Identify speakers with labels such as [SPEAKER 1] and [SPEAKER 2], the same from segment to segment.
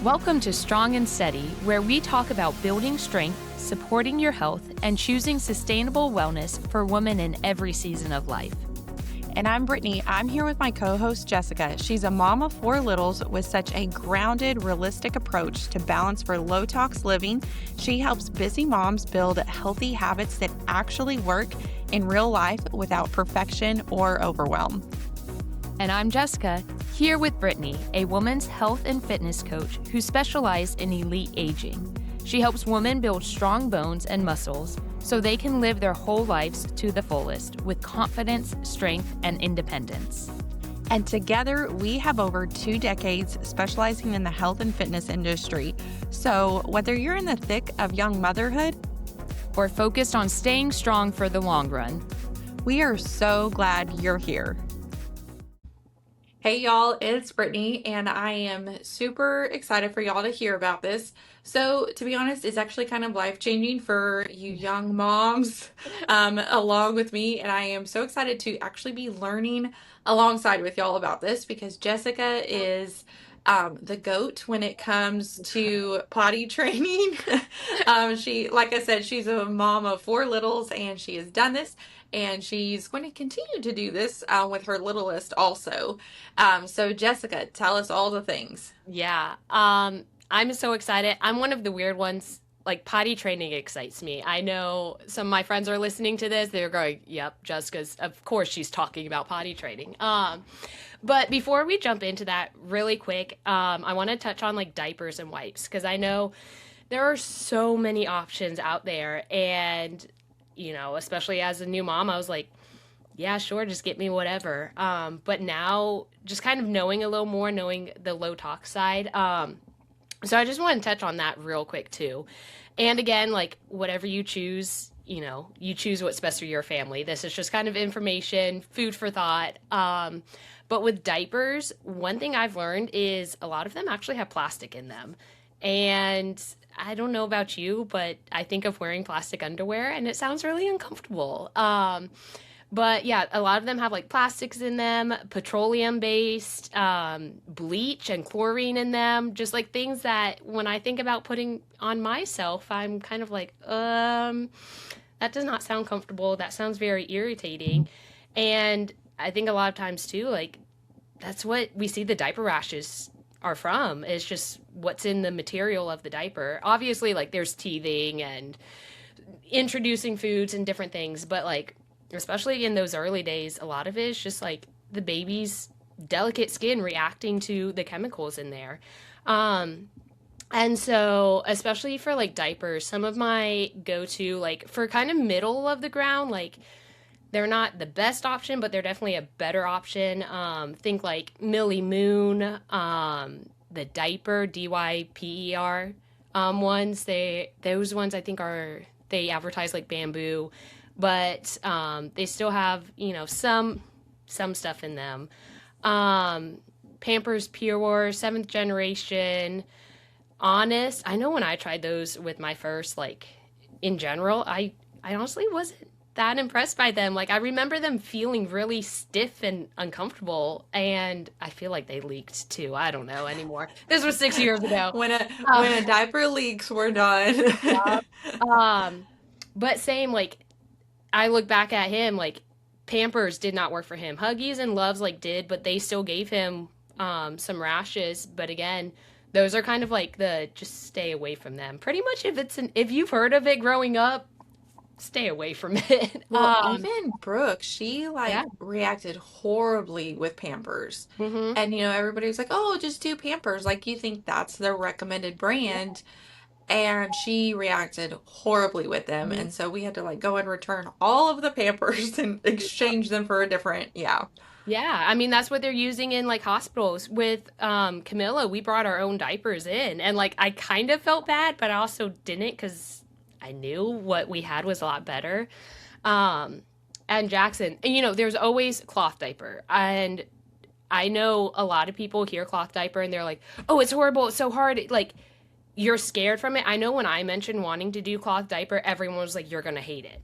[SPEAKER 1] Welcome to Strong and Steady, where we talk about building strength, supporting your health, and choosing sustainable wellness for women in every season of life.
[SPEAKER 2] And I'm Brittany. I'm here with my co-host, Jessica. She's a mom of 4 littles with such a grounded, realistic approach to balance for low-tox living. She helps busy moms build healthy habits that actually work in real life without perfection or overwhelm.
[SPEAKER 1] And I'm Jessica, here with Brittany, a woman's health and fitness coach who specializes in elite aging. She helps women build strong bones and muscles so they can live their whole lives to the fullest with confidence, strength, and independence.
[SPEAKER 2] And together, we have over 2 decades specializing in the health and fitness industry. So whether you're in the thick of young motherhood
[SPEAKER 1] or focused on staying strong for the long run,
[SPEAKER 2] we are so glad you're here. Hey y'all, it's Brittany, and I am super excited for y'all to hear about this. So to be honest, it's actually kind of life-changing for you young moms along with me, and I am so excited to actually be learning alongside with y'all about this because Jessica is the GOAT when it comes to potty training. She, like I said, she's a mom of 4 littles, and she has done this. And she's going to continue to do this with her littlest also. So Jessica, tell us all the things.
[SPEAKER 3] Yeah, I'm so excited. I'm one of the weird ones. Like, potty training excites me. I know some of my friends are listening to this. They're going, yep, Jessica's, of course, she's talking about potty training. But before we jump into that really quick, I want to touch on like diapers and wipes because I know there are so many options out there. And you know, especially as a new mom, I was like, yeah, sure, just get me whatever. But now just kind of knowing a little more, knowing the low tox side. So I just want to touch on that real quick too. And again, like whatever you choose, you know, you choose what's best for your family. This is just kind of information, food for thought. But with diapers, one thing I've learned is a lot of them actually have plastic in them. And I don't know about you, but I think of wearing plastic underwear and it sounds really uncomfortable. But yeah, a lot of them have like plastics in them, petroleum based, bleach and chlorine in them, just like things that when I think about putting on myself, I'm kind of like, that does not sound comfortable. That sounds very irritating. And I think a lot of times too, like that's what we see the diaper rashes are from, is just what's in the material of the diaper. Obviously, like there's teething and introducing foods and different things, but like especially in those early days, a lot of it is just like the baby's delicate skin reacting to the chemicals in there. And so especially for like diapers, some of my go-to, like for kind of middle of the ground, like they're not the best option, but they're definitely a better option. Think like Millie Moon, the diaper, DYPER ones. Those ones I think they advertise like bamboo, but they still have, you know, some stuff in them. Pampers Pure, 7th generation, Honest. I know when I tried those with my first, like in general, I honestly wasn't that impressed by them. Like I remember them feeling really stiff and uncomfortable, and I feel like they leaked too. I don't know anymore. This was 6 years ago.
[SPEAKER 2] When a diaper leaks, we're done.
[SPEAKER 3] Yeah. But same, like I look back at him, like Pampers did not work for him. Huggies and Loves like did, but they still gave him some rashes. But again, those are kind of like the just stay away from them. Pretty much if you've heard of it growing up, stay away from it.
[SPEAKER 2] Well, even Brooke, she reacted horribly with Pampers.
[SPEAKER 3] Mm-hmm.
[SPEAKER 2] And, you know, everybody was like, oh, just do Pampers. Like, you think that's the recommended brand. And she reacted horribly with them. And so we had to like go and return all of the Pampers and exchange them for a different,
[SPEAKER 3] Yeah, I mean, that's what they're using in like hospitals. With Camilla, we brought our own diapers in. And like, I kind of felt bad, but I also didn't because I knew what we had was a lot better. And Jackson, and you know, there's always cloth diaper. And I know a lot of people hear cloth diaper and they're like, oh, it's horrible. It's so hard. Like, you're scared from it. I know when I mentioned wanting to do cloth diaper, everyone was like, you're going to hate it.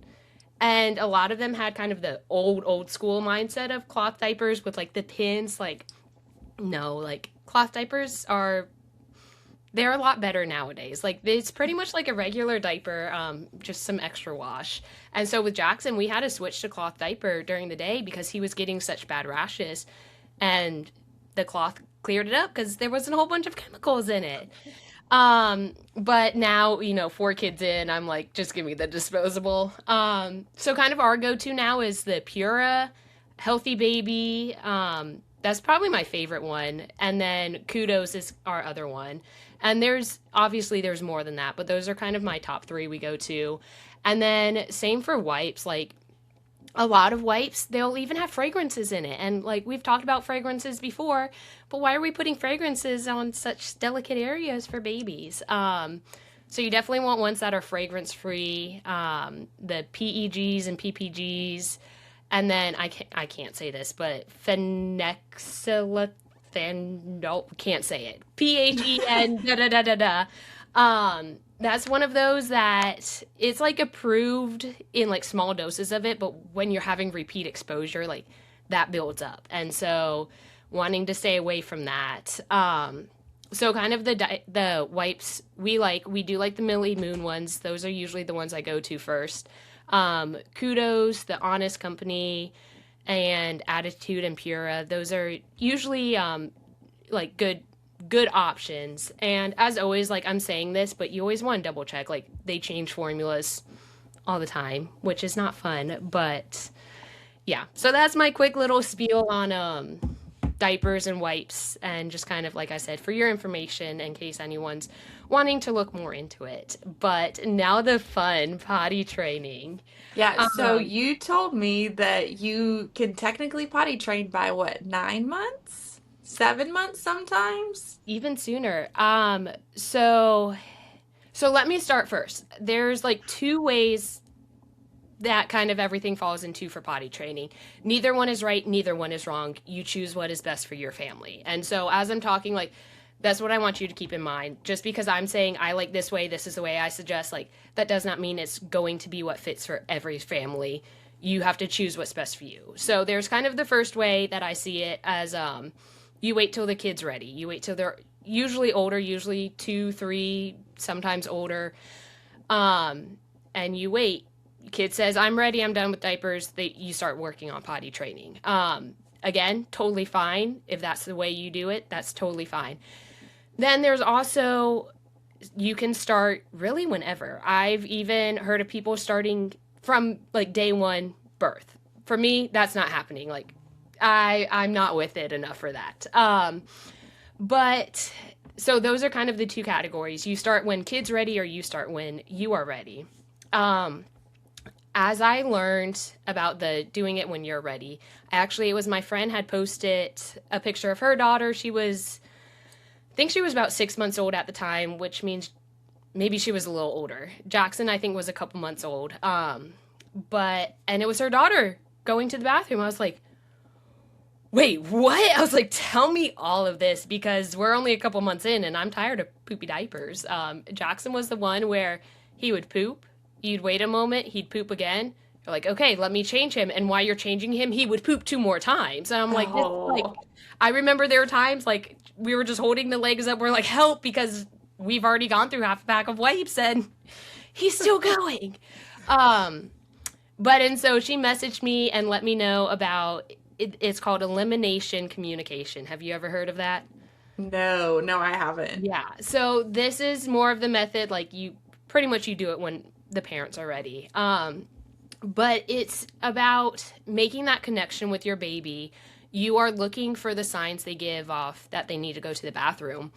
[SPEAKER 3] And a lot of them had kind of the old school mindset of cloth diapers with like the pins. Like, no, like cloth diapers are They're a lot better nowadays. Like it's pretty much like a regular diaper, just some extra wash. And so with Jackson, we had to switch to cloth diaper during the day because he was getting such bad rashes, and the cloth cleared it up because there wasn't a whole bunch of chemicals in it. But now, 4 kids in, I'm like, just give me the disposable. So kind of our go-to now is the Pura Healthy Baby. That's probably my favorite one. And then Kudos is our other one. And there's more than that, but those are kind of my top three we go to. And then same for wipes, like a lot of wipes, they'll even have fragrances in it. And like we've talked about fragrances before, but why are we putting fragrances on such delicate areas for babies? So you definitely want ones that are fragrance free, the PEGs and PPGs, and then I can't say this, but nope, can't say it. PHEN da da da da da. That's one of those that it's like approved in like small doses of it, but when you're having repeat exposure, like that builds up. And so wanting to stay away from that. So kind of the wipes we do like the Millie Moon ones. Those are usually the ones I go to first. Kudos, the Honest Company, and Attitude and Pura. Those are usually like good options. And as always, like I'm saying this, but you always want to double check. Like they change formulas all the time, which is not fun. But yeah, so that's my quick little spiel on diapers and wipes, and just kind of like I said, for your information in case anyone's wanting to look more into it. But now the fun potty training.
[SPEAKER 2] Yeah, so you told me that you can technically potty train by what, 9 months? 7 months sometimes?
[SPEAKER 3] Even sooner. So let me start first. There's like two ways that kind of everything falls into for potty training. Neither one is right, neither one is wrong. You choose what is best for your family. And so as I'm talking, like that's what I want you to keep in mind. Just because I'm saying I like this way, this is the way I suggest, like that does not mean it's going to be what fits for every family. You have to choose what's best for you. So there's kind of the first way that I see it as you wait till the kid's ready. You wait till they're usually older, usually 2, 3, sometimes older. And you wait. Kid says, I'm ready, I'm done with diapers. You start working on potty training. Again, totally fine. If that's the way you do it, that's totally fine. Then there's also, you can start really whenever. I've even heard of people starting from like day one birth. For me, that's not happening. Like I'm not with it enough for that. But so those are kind of the two categories. You start when kid's ready, or you start when you are ready. As I learned about the doing it when you're ready, actually, it was my friend had posted a picture of her daughter. I think she was about 6 months old at the time, which means maybe she was a little older. Jackson, I think, was a couple months old. And it was her daughter going to the bathroom. I was like, wait, what? I was like, tell me all of this, because we're only a couple months in and I'm tired of poopy diapers. Jackson was the one where he would poop. You'd wait a moment, he'd poop again. You're like, okay, let me change him. And while you're changing him, he would poop 2 more times. And I'm like, I remember there were times like we were just holding the legs up. We're like, help, because we've already gone through half a pack of wipes and he's still going. And so she messaged me and let me know about it's called Elimination communication. Have you ever heard of that?
[SPEAKER 2] No, I haven't.
[SPEAKER 3] Yeah. So this is more of the method, like you do it when the parents are ready. But it's about making that connection with your baby. You are looking for the signs they give off that they need to go to the bathroom.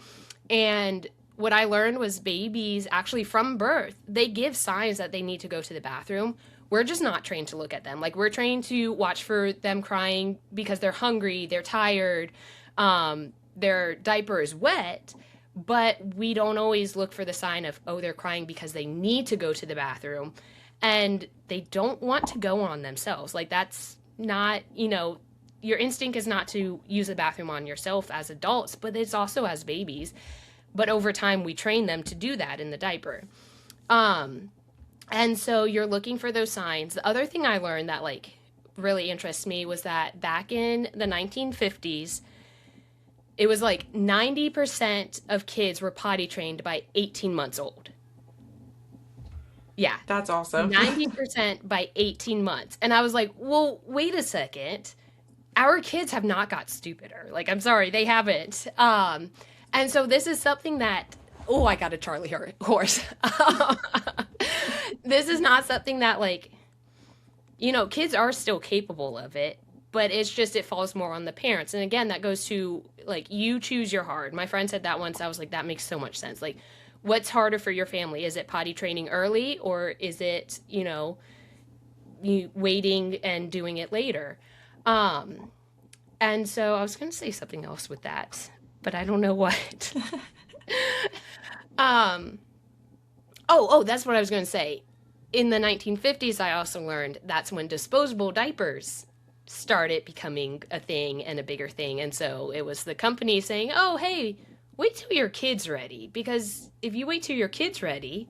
[SPEAKER 3] And what I learned was babies actually from birth, they give signs that they need to go to the bathroom. We're just not trained to look at them. Like we're trained to watch for them crying because they're hungry, they're tired, their diaper is wet. But we don't always look for the sign of, oh, they're crying because they need to go to the bathroom and they don't want to go on themselves. Like that's not, your instinct is not to use the bathroom on yourself as adults, but it's also as babies. But over time, we train them to do that in the diaper. And so you're looking for those signs. The other thing I learned that like really interests me was that back in the 1950s, it was like 90% of kids were potty trained by 18 months old. Yeah.
[SPEAKER 2] That's awesome.
[SPEAKER 3] 90% by 18 months. And I was like, well, wait a second. Our kids have not got stupider. Like, I'm sorry, they haven't. And so this is something that, oh, I got a Charlie horse. This is not something that, like, you know, kids are still capable of it, but it's just, it falls more on the parents. And again, that goes to, like, you choose your hard. My friend said that once. I was like, that makes so much sense. Like, what's harder for your family? Is it potty training early, or is it, you know, you waiting and doing it later? And so I was going to say something else with that, but I don't know what. That's what I was going to say. In the 1950s, I also learned that's when disposable diapers started becoming a thing and a bigger thing. And so it was the company saying, oh, hey, wait till your kid's ready. Because if you wait till your kid's ready,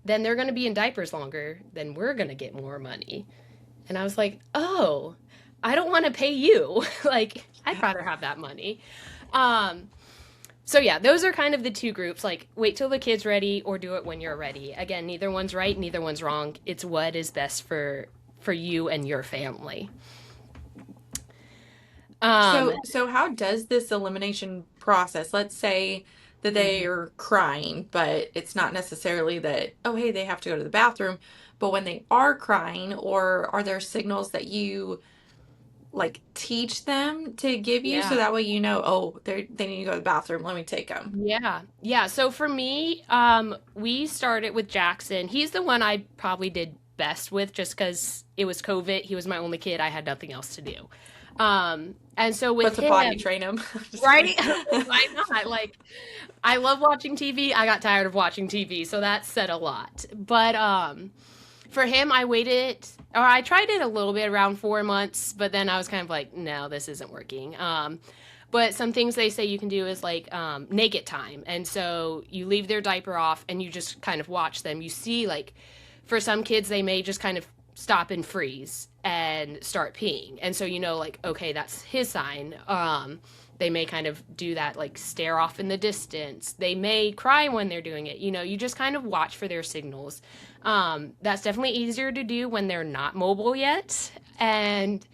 [SPEAKER 3] then they're going to be in diapers longer, then we're going to get more money. And I was like, oh, I don't want to pay you. Like, I'd rather have that money. So yeah, those are kind of the two groups, like wait till the kid's ready or do it when you're ready. Again, neither one's right, neither one's wrong. It's what is best for you and your family.
[SPEAKER 2] So how does this elimination process, let's say that they are crying, but it's not necessarily that, oh, hey, they have to go to the bathroom. But when they are crying, or are there signals that you like teach them to give you so that way you know, oh, they need to go to the bathroom, let me take them?
[SPEAKER 3] Yeah. So for me, we started with Jackson. He's the one I probably did best with just because it was COVID. He was my only kid. I had nothing else to do. And so with
[SPEAKER 2] him, potty train him,
[SPEAKER 3] right? Why not? Like, I love watching TV. I got tired of watching TV, so that said a lot. But for him, I tried it a little bit around 4 months, but then I was kind of like, no, this isn't working. But some things they say you can do is like naked time. And so you leave their diaper off and you just kind of watch them. You see, like, for some kids, they may just kind of stop and freeze and start peeing. And so, you know, like, okay, that's his sign. They may kind of do that, like stare off in the distance. They may cry when they're doing it. You know, you just kind of watch for their signals. That's definitely easier to do when they're not mobile yet. And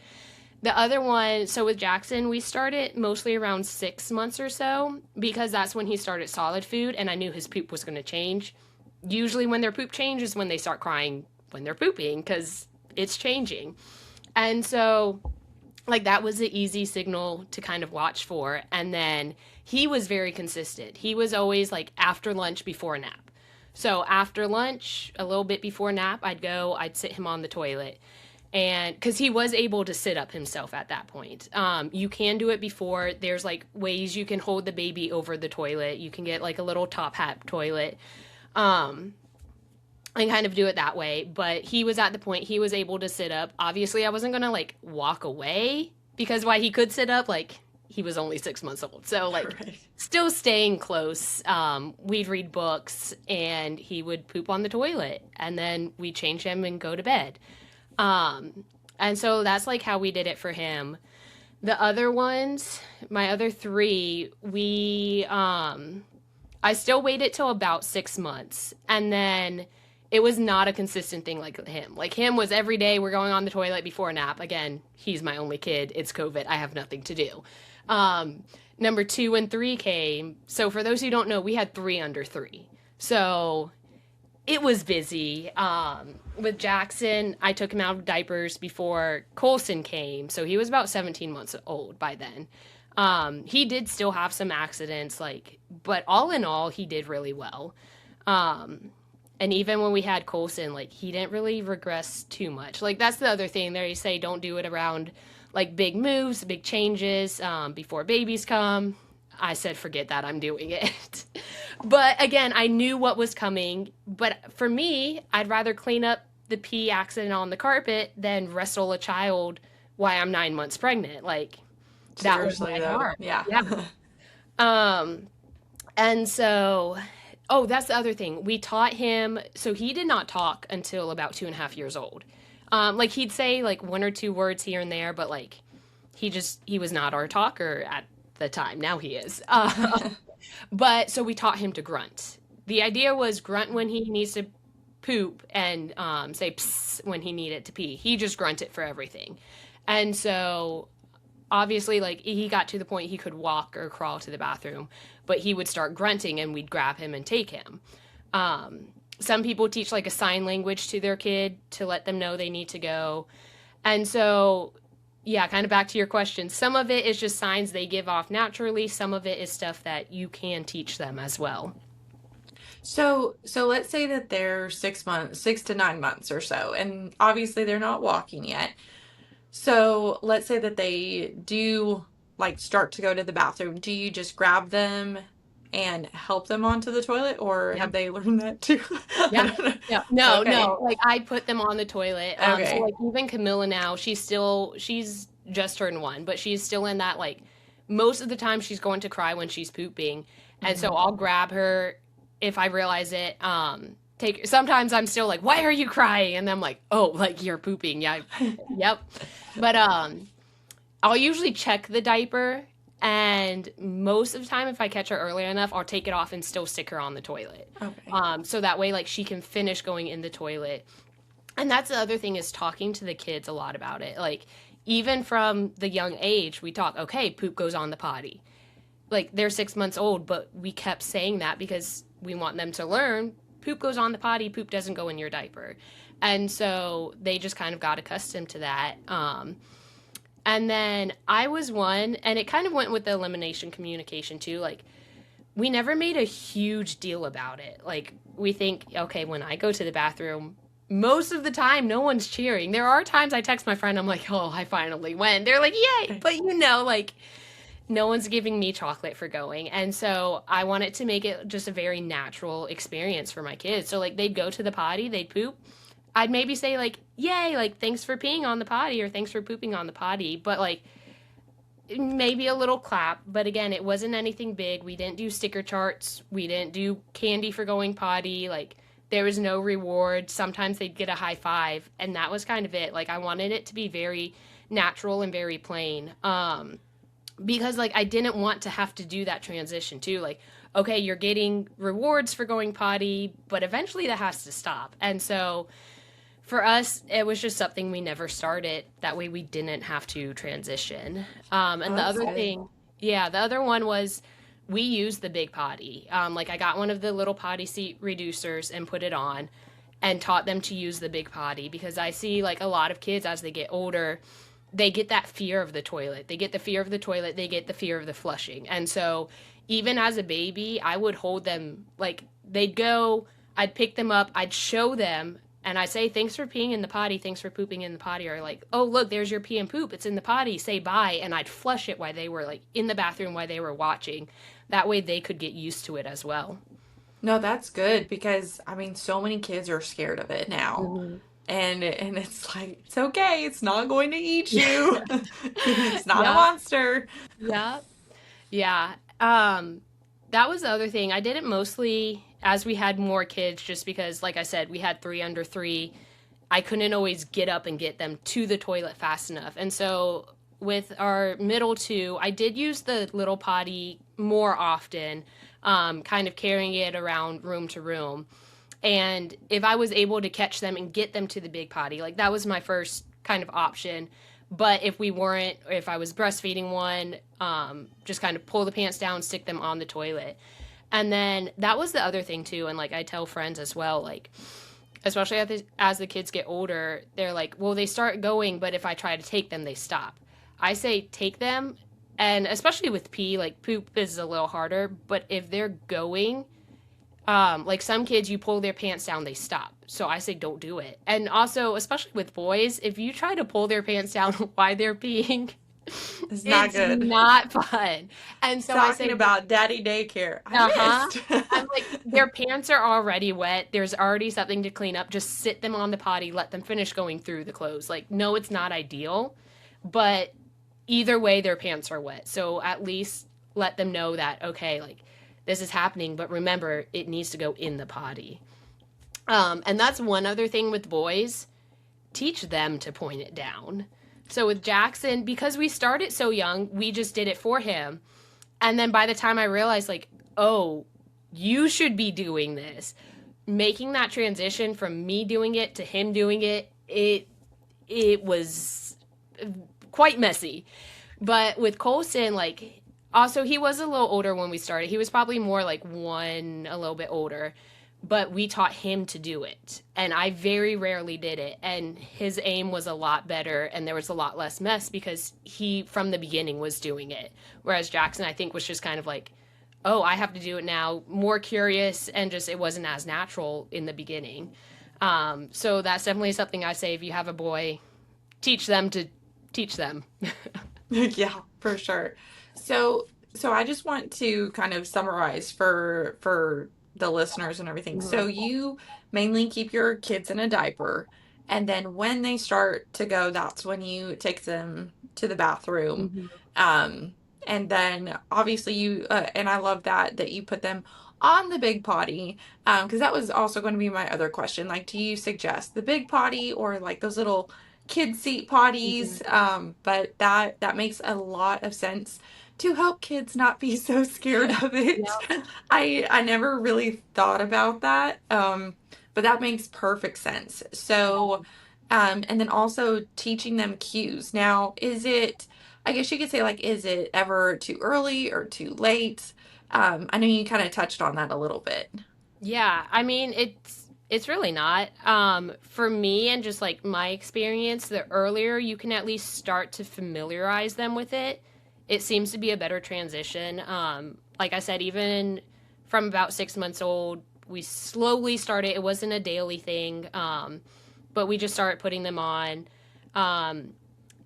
[SPEAKER 3] the other one, so with Jackson, we started mostly around 6 months or so because that's when he started solid food and I knew his poop was going to change. Usually when their poop changes, when they start crying when they're pooping because it's changing. And so, like, that was the easy signal to kind of watch for. And then he was very consistent. He was always like after lunch, before a nap. So after lunch, a little bit before nap, I'd sit him on the toilet. And because he was able to sit up himself at that point. You can do it before. There's like ways you can hold the baby over the toilet. You can get like a little top hat toilet. And kind of do it that way. But he was at the point he was able to sit up. Obviously, I wasn't going to like walk away because while he could sit up, like he was only 6 months old. So like still staying close. We'd read books and he would poop on the toilet and then we'd change him and go to bed. And so that's like how we did it for him. The other ones, my other three, I still waited till about 6 months and then it was not a consistent thing like him. Like him was every day we're going on the toilet before a nap. Again, he's my only kid. It's COVID. I have nothing to do. Number 2 and 3 came. So for those who don't know, we had 3 under 3. So it was busy. With Jackson, I took him out of diapers before Colson came. So he was about 17 months old by then. He did still have some accidents, but all in all, he did really well. And even when we had Colson, he didn't really regress too much. That's the other thing there. You say don't do it around, big moves, big changes, before babies come. I said, forget that, I'm doing it. But again, I knew what was coming. But for me, I'd rather clean up the pee accident on the carpet than wrestle a child while I'm 9 months pregnant. That was my heart.
[SPEAKER 2] Yeah.
[SPEAKER 3] And so... Oh, that's the other thing. We taught him, so he did not talk until about 2.5 years old. He'd say 1 or 2 words here and there, but he was not our talker the time. Now he is. But so we taught him to grunt. The idea was grunt when he needs to poop and say psst when he needed to pee. He just grunted for everything. And so obviously, like, he got to the point he could walk or crawl to the bathroom, but he would start grunting and we'd grab him and take him. Some people teach like a sign language to their kid to let them know they need to go. And so, yeah, kind of back to your question. Some of it is just signs they give off naturally. Some of it is stuff that you can teach them as well.
[SPEAKER 2] So let's say that they're 6 to 9 months or so, and obviously they're not walking yet. So let's say that they do like start to go to the bathroom. Do you just grab them and help them onto the toilet, or
[SPEAKER 3] Yeah.
[SPEAKER 2] have they learned that too? I
[SPEAKER 3] Yeah.
[SPEAKER 2] don't know.
[SPEAKER 3] Yeah. No,
[SPEAKER 2] Okay.
[SPEAKER 3] no. Like, I put them on the toilet. So
[SPEAKER 2] Okay.
[SPEAKER 3] like even Camilla now, she's just turned 1, but she's still in that, like, most of the time she's going to cry when she's pooping. And so
[SPEAKER 2] Mhm.
[SPEAKER 3] I'll grab her if I realize it. Sometimes I'm still like, why are you crying? And I'm like, oh, like, you're pooping. Yeah. Yep. But I'll usually check the diaper, and most of the time, if I catch her early enough, I'll take it off and still stick her on the toilet.
[SPEAKER 2] Okay.
[SPEAKER 3] So that way, like, she can finish going in the toilet. And that's the other thing, is talking to the kids a lot about it. Like, even from the young age, we talk, okay, poop goes on the potty. Like, they're 6 months old, but we kept saying that because we want them to learn poop goes on the potty, poop doesn't go in your diaper. And so they just kind of got accustomed to that. And then I was one, and it kind of went with the elimination communication too. Like, we never made a huge deal about it. Like, we think, okay, when I go to the bathroom, most of the time, no one's cheering. There are times I text my friend, I'm like, oh, I finally went. They're like, yay. But like, no one's giving me chocolate for going. And so I wanted to make it just a very natural experience for my kids. So, like, they'd go to the potty, they'd poop. I'd maybe say, like, yay, like, thanks for peeing on the potty, or thanks for pooping on the potty. But, like, maybe a little clap. But again, it wasn't anything big. We didn't do sticker charts. We didn't do candy for going potty. Like, there was no reward. Sometimes they'd get a high five. And that was kind of it. Like, I wanted it to be very natural and very plain. Because, like, I didn't want to have to do that transition too. Like, okay, you're getting rewards for going potty, but eventually that has to stop. And so for us, it was just something we never started. That way we didn't have to transition. And the
[SPEAKER 2] That's
[SPEAKER 3] other
[SPEAKER 2] good.
[SPEAKER 3] thing, yeah, the other one was we used the big potty. Like, I got one of the little potty seat reducers and put it on and taught them to use the big potty, because I see, like, a lot of kids as they get older, they get that fear of the toilet. They get the fear of the toilet. They get the fear of the flushing. And so even as a baby, I would hold them, like, they'd go, I'd pick them up, I'd show them, and I say, thanks for peeing in the potty, thanks for pooping in the potty, or like, oh, look, there's your pee and poop, it's in the potty, say bye, and I'd flush it while they were, like, in the bathroom while they were watching. That way they could get used to it as well.
[SPEAKER 2] No, that's good, because I mean, so many kids are scared of it now.
[SPEAKER 3] Mhm.
[SPEAKER 2] And it's like, it's okay, it's not going to eat you. It's not a
[SPEAKER 3] Yeah.
[SPEAKER 2] monster.
[SPEAKER 3] Yeah. Yeah. That was the other thing. I did it mostly as we had more kids, just because, like I said, we had 3 under 3. I couldn't always get up and get them to the toilet fast enough. And so with our middle 2, I did use the little potty more often, kind of carrying it around room to room. And if I was able to catch them and get them to the big potty, like, that was my first kind of option. But if we weren't, or if I was breastfeeding one, just kind of pull the pants down, stick them on the toilet. And then that was the other thing too. And, like, I tell friends as well, like, especially as the kids get older, they're like, well, they start going, but if I try to take them, they stop. I say take them, and especially with pee, like, poop is a little harder, but if they're going, like, some kids, you pull their pants down, they stop. So I say don't do it. And also, especially with boys, if you try to pull their pants down while they're peeing,
[SPEAKER 2] It's not good.
[SPEAKER 3] not fun. And so I
[SPEAKER 2] Talking
[SPEAKER 3] say,
[SPEAKER 2] about daddy daycare.
[SPEAKER 3] uh-huh.
[SPEAKER 2] I
[SPEAKER 3] I'm like, their pants are already wet. There's already something to clean up. Just sit them on the potty, let them finish going through the clothes. Like, no, it's not ideal, but either way, their pants are wet. So at least let them know that, okay, like, this is happening, but remember, it needs to go in the potty. And that's one other thing with boys. Teach them to point it down. So with Jackson, because we started so young, we just did it for him. And then by the time I realized, like, oh, you should be doing this, making that transition from me doing it to him doing it, it was quite messy. But with Colson, like, also he was a little older when we started. He was probably more like one, a little bit older, but we taught him to do it. And I very rarely did it. And his aim was a lot better and there was a lot less mess because he, from the beginning, was doing it. Whereas Jackson, I think, was just kind of like, oh, I have to do it now, more curious, and just it wasn't as natural in the beginning. So that's definitely something I say if you have a boy, teach them to teach them.
[SPEAKER 2] Yeah, for sure. So I just want to kind of summarize for the listeners and everything. So you mainly keep your kids in a diaper, and then when they start to go, that's when you take them to the bathroom.
[SPEAKER 3] Mm-hmm.
[SPEAKER 2] Um, and then obviously and I love that you put them on the big potty, because that was also going to be my other question. Like, do you suggest the big potty or like those little kid seat
[SPEAKER 3] Mm-hmm.
[SPEAKER 2] potties? But that makes a lot of sense to help kids not be so scared of it.
[SPEAKER 3] Yeah.
[SPEAKER 2] I never really thought about that. But that makes perfect sense. So, and then also teaching them cues. Now, I guess you could say, like, is it ever too early or too late? I know you kind of touched on that a little bit.
[SPEAKER 3] Yeah, I mean it's really not. For me and just like my experience, the earlier you can at least start to familiarize them with it, it seems to be a better transition. Like I said, even from about 6 months old, we slowly started. It wasn't a daily thing, but we just started putting them on. Um,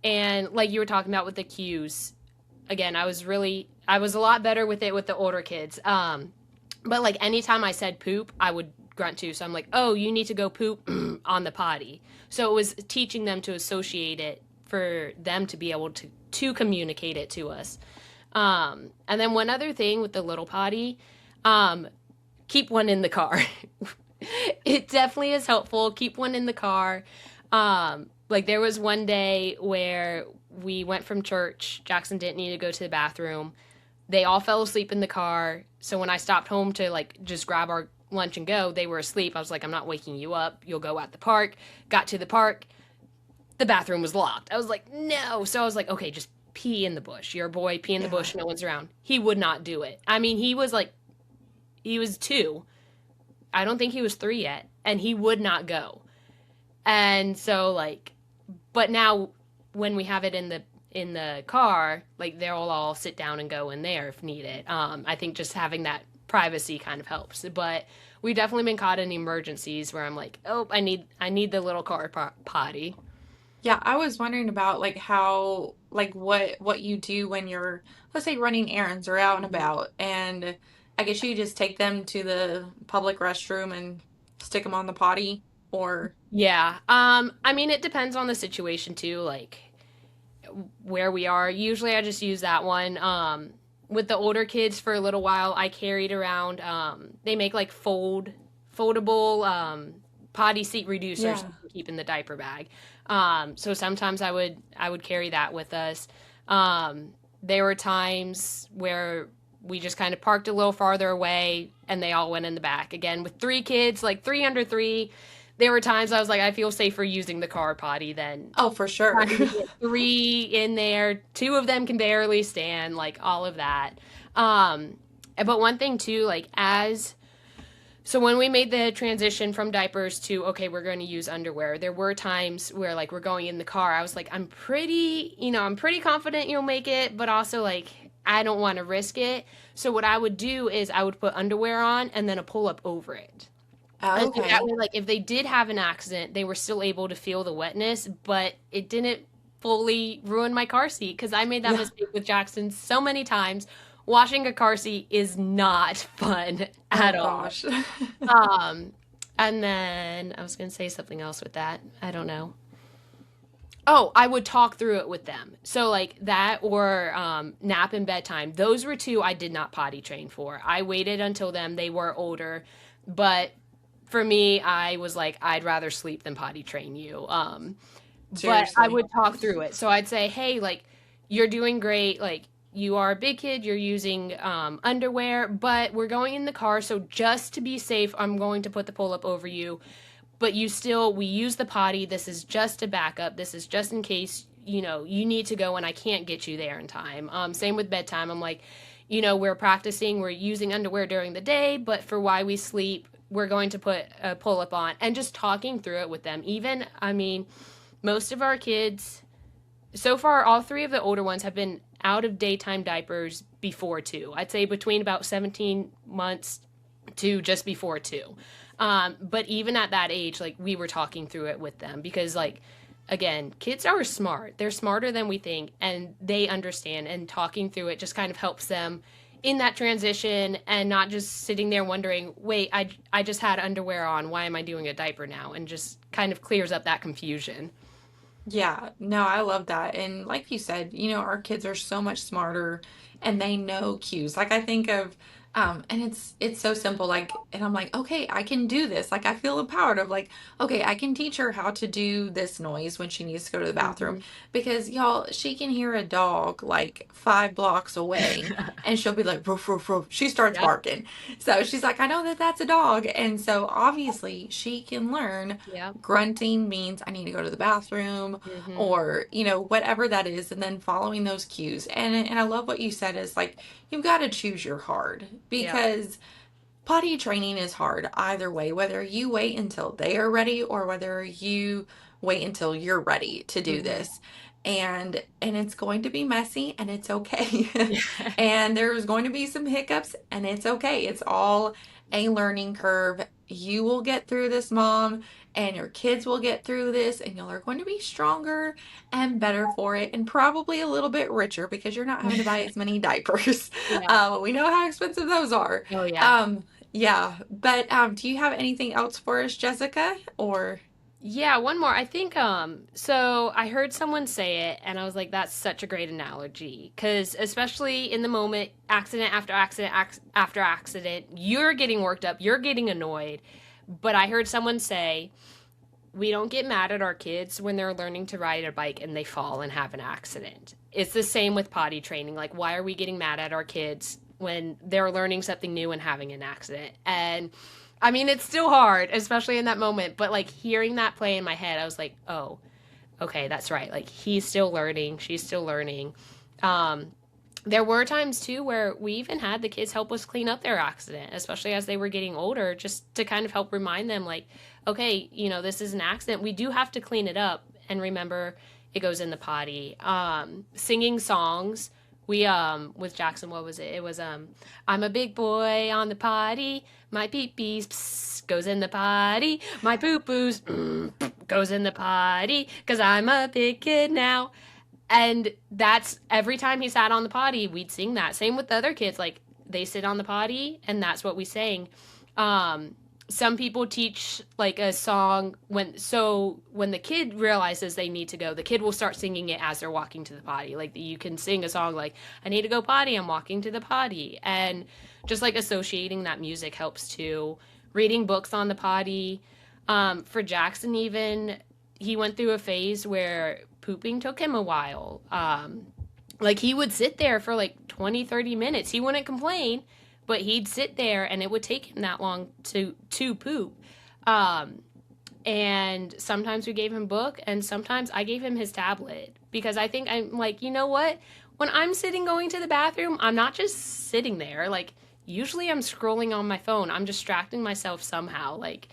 [SPEAKER 3] and like you were talking about with the cues, again, I was a lot better with it with the older kids. But like anytime I said poop, I would grunt too. So I'm like, oh, you need to go poop on the potty. So it was teaching them to associate it for them to be able to communicate it to us. And then one other thing with the little potty, um, keep one in the car. It definitely is helpful. Keep one in the car. Like there was one day where we went from church. Jackson didn't need to go to the bathroom. They all fell asleep in the car. So when I stopped home to like just grab our lunch and go, they were asleep. I was like, I'm not waking you up. You'll go at the park. Got to the park. The bathroom was locked. I was like, no. So I was like, okay, just pee in the bush. You're a boy, pee in the
[SPEAKER 2] Yeah.
[SPEAKER 3] bush. No one's around. He would not do it. I mean, he was 2. I don't think he was 3 yet. And he would not go. And so like, but now when we have it in the car, like they'll all sit down and go in there if needed. I think just having that privacy kind of helps. But we've definitely been caught in emergencies where I'm like, oh, I need the little car potty.
[SPEAKER 2] Yeah, I was wondering about like how like what you do when you're, let's say, running errands or out and about, and I guess you just take them to the public restroom and stick them on the potty, or
[SPEAKER 3] Yeah. I mean, it depends on the situation too, like where we are. Usually I just use that one. With the older kids for a little while, I carried around, they make like foldable, potty seat reducers
[SPEAKER 2] yeah.
[SPEAKER 3] to keep in the diaper bag. So sometimes I would carry that with us. There were times where we just kind of parked a little farther away and they all went in the back. Again, with 3 kids, like 3 under 3, there were times I was like, I feel safer using the car potty than
[SPEAKER 2] Oh, for sure.
[SPEAKER 3] having to get 3 in there. 2 of them can barely stand, like all of that. Um, but one thing too, like so when we made the transition from diapers to okay, we're going to use underwear, there were times where like we're going in the car. I was like, I'm pretty confident you'll make it, but also like I don't want to risk it. So what I would do is I would put underwear on and then a pull up over it.
[SPEAKER 2] Oh,
[SPEAKER 3] And so that
[SPEAKER 2] okay.
[SPEAKER 3] way, like if they did have an accident, they were still able to feel the wetness, but it didn't fully ruin my car seat because I made that
[SPEAKER 2] Yeah.
[SPEAKER 3] mistake with Jackson so many times. Washing a car seat is not fun
[SPEAKER 2] Oh
[SPEAKER 3] at all.
[SPEAKER 2] gosh.
[SPEAKER 3] Um, and then I was going to say something else with that. I don't know. Oh, I would talk through it with them. So like that or nap and bedtime. Those were 2 I did not potty train for. I waited until they were older, but for me, I was like, I'd rather sleep than potty train you. But I
[SPEAKER 2] Seriously.
[SPEAKER 3] would talk through it. So I'd say, hey, like, you're doing great. Like, you are a big kid, you're using underwear, but we're going in the car, so just to be safe, I'm going to put the pull up over you. But we use the potty. This is just a backup. This is just in case, you need to go and I can't get you there in time. Same with bedtime. I'm like, we're practicing, we're using underwear during the day, but for why we sleep, we're going to put a pull up on, and just talking through it with them. Even, I mean, most of our kids, so far, all three of the older ones have been out of daytime diapers before two. I'd say between about 17 months to just before two. But even at that age, like, we were talking through it with them because, like, again, kids are smart. They're smarter than we think, and they understand. And talking through it just kind of helps them in that transition and not just sitting there wondering, wait, I just had underwear on. Why am I doing a diaper now? And just kind of clears up that confusion.
[SPEAKER 2] Yeah, no, I love that. And like you said, our kids are so much smarter and they know cues. Like I think of and it's so simple, like, and I'm like, okay, I can do this. Like I feel empowered of like, okay, I can teach her how to do this noise when she needs to go to the bathroom.
[SPEAKER 3] Hmm.
[SPEAKER 2] Because y'all, she can hear a dog like 5 blocks away and she'll be like, roof, roof, roof. She starts
[SPEAKER 3] Yep.
[SPEAKER 2] barking. So she's like, I know that that's a dog. And so obviously she can learn
[SPEAKER 3] Yep.
[SPEAKER 2] grunting means I need to go to the bathroom,
[SPEAKER 3] Hmm.
[SPEAKER 2] or whatever that is, and then following those cues. And I love what you said is like, you've got to choose your hard,
[SPEAKER 3] Yep.
[SPEAKER 2] because potty training is hard either way, whether you wait until they are ready or whether you wait until you're ready to do
[SPEAKER 3] Hmm.
[SPEAKER 2] this. And it's going to be messy, and it's okay.
[SPEAKER 3] Yeah.
[SPEAKER 2] And there's going to be some hiccups, and it's okay. It's all a learning curve. You will get through this, mom, and your kids will get through this, and y'all are going to be stronger and better for it, and probably a little bit richer because you're not having to buy as many diapers.
[SPEAKER 3] Yeah.
[SPEAKER 2] We know how expensive those are.
[SPEAKER 3] Oh, yeah.
[SPEAKER 2] Yeah, but do you have anything else for us, Jessica? Or
[SPEAKER 3] Yeah, one more. I think so I heard someone say it and I was like that's such a great analogy cuz especially in the moment, accident after accident after accident, you're getting worked up, you're getting annoyed. But I heard someone say we don't get mad at our kids when they're learning to ride a bike and they fall and have an accident. It's the same with potty training. Like, why are we getting mad at our kids when they're learning something new and having an accident? And I mean, it's still hard, especially in that moment. But like hearing that play in my head, I was like, oh, okay, that's right. Like, he's still learning, she's still learning. Um, there were times too where we even had the kids help us clean up their accident, especially as they were getting older, just to kind of help remind them, like, okay, this is an accident. We do have to clean it up and remember it goes in the potty. Singing songs. We with Jackson, what was it? It was I'm a big boy on the potty. My pee pees goes in the potty. My poo poos goes in the potty because I'm a big kid now. And that's every time he sat on the potty, we'd sing that. Same with the other kids. Like, they sit on the potty, and that's what we sang. Some people teach like a song when the kid realizes they need to go, the kid will start singing it as they're walking to the potty. Like, you can sing a song like, I need to go potty, I'm walking to the potty. And just like associating that music helps too. Reading books on the potty. For Jackson, even, he went through a phase where pooping took him a while. Like, he would sit there for like 20, 30 minutes. He wouldn't complain, but he'd sit there and it would take him that long to poop. Um, and sometimes we gave him book and sometimes I gave him his tablet because I think I'm like, you know what? When I'm sitting going to the bathroom, I'm not just sitting there. Like, usually I'm scrolling on my phone. I'm distracting myself somehow. Like,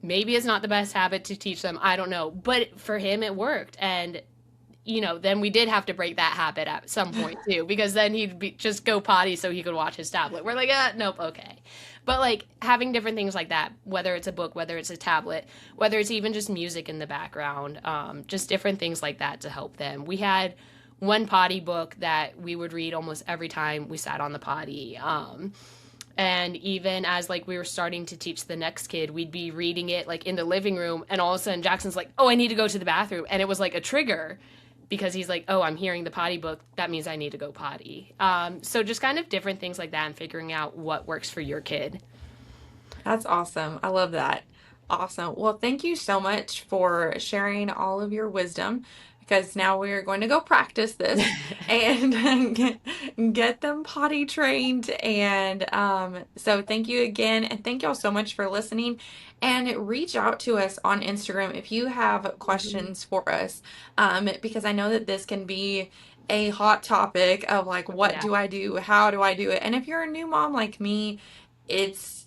[SPEAKER 3] maybe it's not the best habit to teach them. I don't know. But for him, it worked. And, then we did have to break that habit at some point too, because then just go potty so he could watch his tablet. We're like, nope, okay. But like having different things like that, whether it's a book, whether it's a tablet, whether it's even just music in the background, just different things like that to help them. We had one potty book that we would read almost every time we sat on the potty. And even as like we were starting to teach the next kid, we'd be reading it like in the living room, and all of a sudden Jackson's like, oh, I need to go to the bathroom. And it was like a trigger because he's like, oh, I'm hearing the potty book, that means I need to go potty. So just kind of different things like that and figuring out what works for your kid.
[SPEAKER 2] that's awesome. I love that. Awesome. Well, thank you so much for sharing all of your wisdom, because now we're going to go practice this and get them potty trained. And so thank you again. And thank y'all so much for listening. And reach out to us on Instagram if you have questions for us, because I know that this can be a hot topic of like, what
[SPEAKER 3] Yeah.
[SPEAKER 2] do I do? How do I do it? And if you're a new mom like me, it's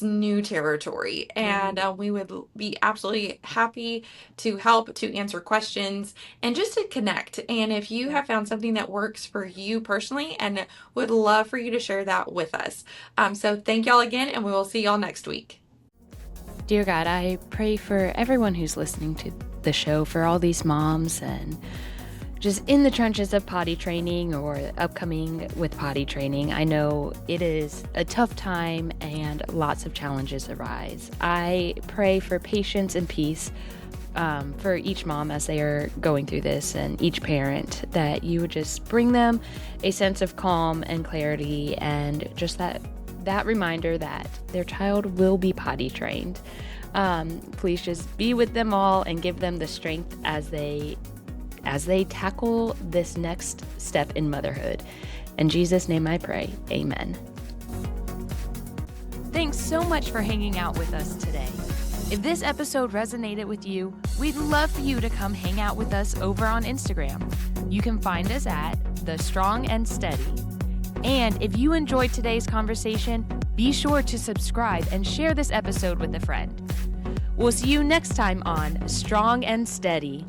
[SPEAKER 2] new territory, and we would be absolutely happy to help, to answer questions, and just to connect. And if you have found something that works for you personally, and would love for you to share that with us. So thank y'all again, and we will see y'all next week.
[SPEAKER 1] Dear God, I pray for everyone who's listening to the show, for all these moms and just in the trenches of potty training or upcoming with potty training. I know it is a tough time and lots of challenges arise. I pray for patience and peace for each mom as they are going through this, and each parent, that you would just bring them a sense of calm and clarity, and just that reminder that their child will be potty trained. Please just be with them all and give them the strength as they tackle this next step in motherhood. In Jesus' name I pray, amen. Thanks so much for hanging out with us today. If this episode resonated with you, we'd love for you to come hang out with us over on Instagram. You can find us at The Strong and Steady. And if you enjoyed today's conversation, be sure to subscribe and share this episode with a friend. We'll see you next time on Strong and Steady.